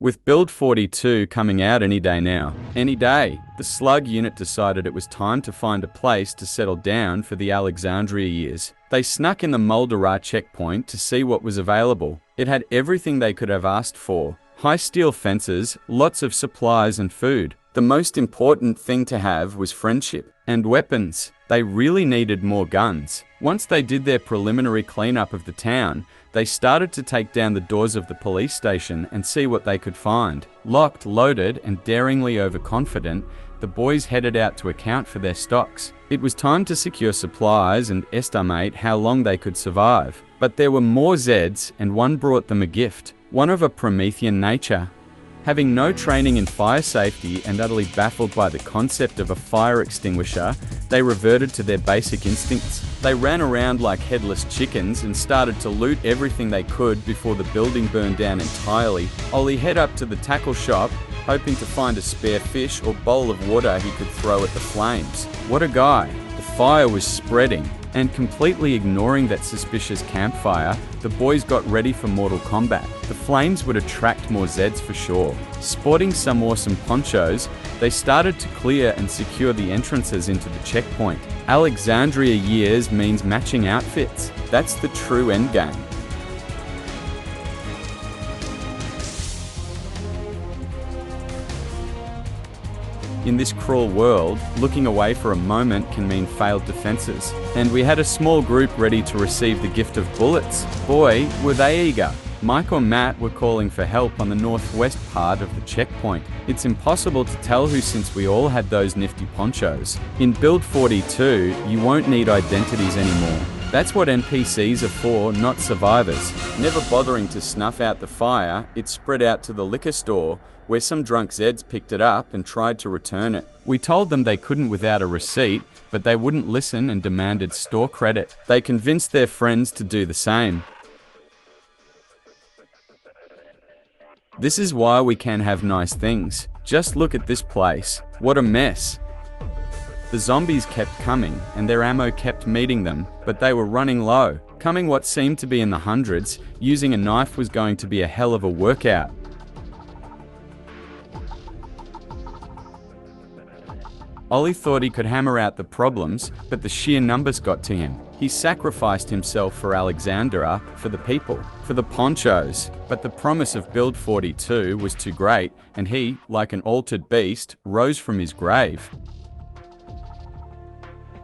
With Build 42 coming out any day now, any day, the Slug unit decided it was time to find a place to settle down for the Alexandria years. They snuck in the Muldraugh checkpoint to see what was available. It had everything they could have asked for. High steel fences, lots of supplies and food. The most important thing to have was friendship and weapons. They really needed more guns. Once they did their preliminary cleanup of the town, they started to take down the doors of the police station and see what they could find. Locked, loaded, and daringly overconfident, the boys headed out to account for their stocks. It was time to secure supplies and estimate how long they could survive. But there were more Zeds, and one brought them a gift, one of a Promethean nature. Having no training in fire safety and utterly baffled by the concept of a fire extinguisher, they reverted to their basic instincts. They ran around like headless chickens and started to loot everything they could before the building burned down entirely. Olli head up to the tackle shop, hoping to find a spare fish or bowl of water he could throw at the flames. What a guy! The fire was spreading, and completely ignoring that suspicious campfire, the boys got ready for mortal combat. The flames would attract more Zeds for sure. Sporting some awesome ponchos, they started to clear and secure the entrances into the checkpoint. Alexandria years means matching outfits. That's the true endgame. In this cruel world, looking away for a moment can mean failed defenses. And we had a small group ready to receive the gift of bullets. Boy, were they eager. Mike or Matt were calling for help on the northwest part of the checkpoint. It's impossible to tell who since we all had those nifty ponchos. In Build 42, you won't need identities anymore. That's what NPCs are for, not survivors. Never bothering to snuff out the fire, it spread out to the liquor store, where some drunk Zeds picked it up and tried to return it. We told them they couldn't without a receipt, but they wouldn't listen and demanded store credit. They convinced their friends to do the same. This is why we can have nice things. Just look at this place. What a mess. The zombies kept coming, and their ammo kept meeting them, but they were running low. Coming what seemed to be in the hundreds, using a knife was going to be a hell of a workout. Olli thought he could hammer out the problems, but the sheer numbers got to him. He sacrificed himself for Alexandria, for the people, for the ponchos. But the promise of Build 42 was too great, and he, like an altered beast, rose from his grave.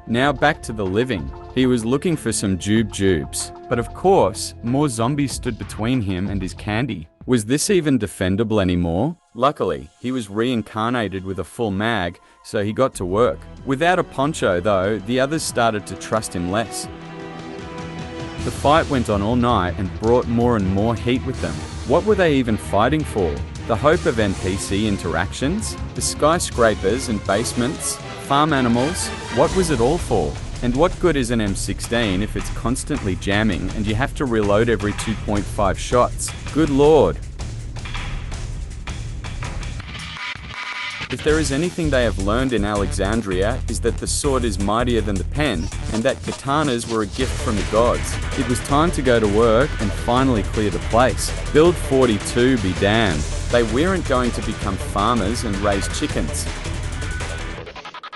Now back to the living. He was looking for some jubes. But of course, more zombies stood between him and his candy. Was this even defendable anymore? Luckily, he was reincarnated with a full mag, so he got to work. Without a poncho though, the others started to trust him less. The fight went on all night and brought more and more heat with them. What were they even fighting for? The hope of NPC interactions? The skyscrapers and basements? Farm animals? What was it all for? And what good is an M16 if it's constantly jamming and you have to reload every 2.5 shots? Good lord. If there is anything they have learned in Alexandria, is that the sword is mightier than the pen, and that katanas were a gift from the gods. It was time to go to work and finally clear the place. Build 42 be damned. They weren't going to become farmers and raise chickens.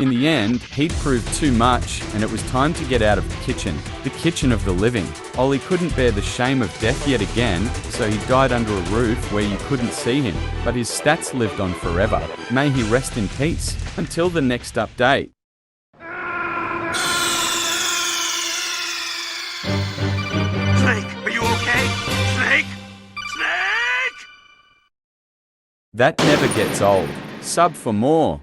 In the end, heat proved too much, and it was time to get out of the kitchen of the living. Olli couldn't bear the shame of death yet again, so he died under a roof where you couldn't see him, but his stats lived on forever. May he rest in peace. Until the next update. Snake, are you okay? Snake? Snake! That never gets old. Sub for more.